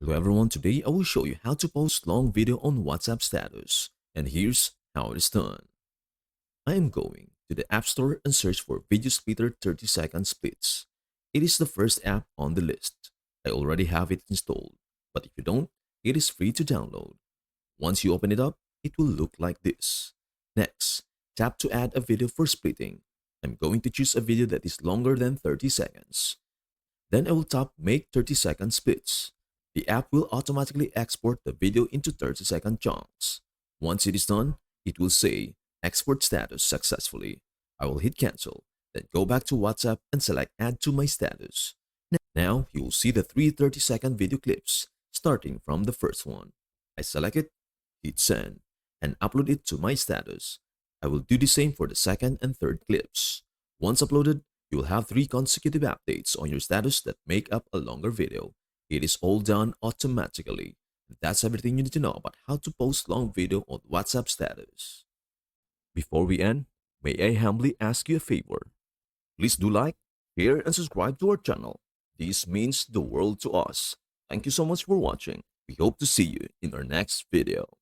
Hello everyone, today I will show you how to post long video on WhatsApp status. And here's how it is done. I am going to the App Store and search for Video Splitter 30-second splits. It is the first app on the list. I already have it installed, but if you don't, it is free to download. Once you open it up, it will look like this. Next, tap to add a video for splitting. I'm going to choose a video that is longer than 30 seconds. Then I will tap Make 30-second splits. The app will automatically export the video into 30-second chunks. Once it is done, it will say Export status successfully. I will hit cancel, then go back to WhatsApp and select Add to my status. Now you will see the three 30-second video clips, starting from the first one. I select it, hit send, and upload it to my status. I will do the same for the second and third clips. Once uploaded, you will have three consecutive updates on your status that make up a longer video. It is all done automatically. That's everything you need to know about how to post long video on WhatsApp status. Before we end, may I humbly ask you a favor? Please do like, share, and subscribe to our channel. This means the world to us. Thank you so much for watching. We hope to see you in our next video.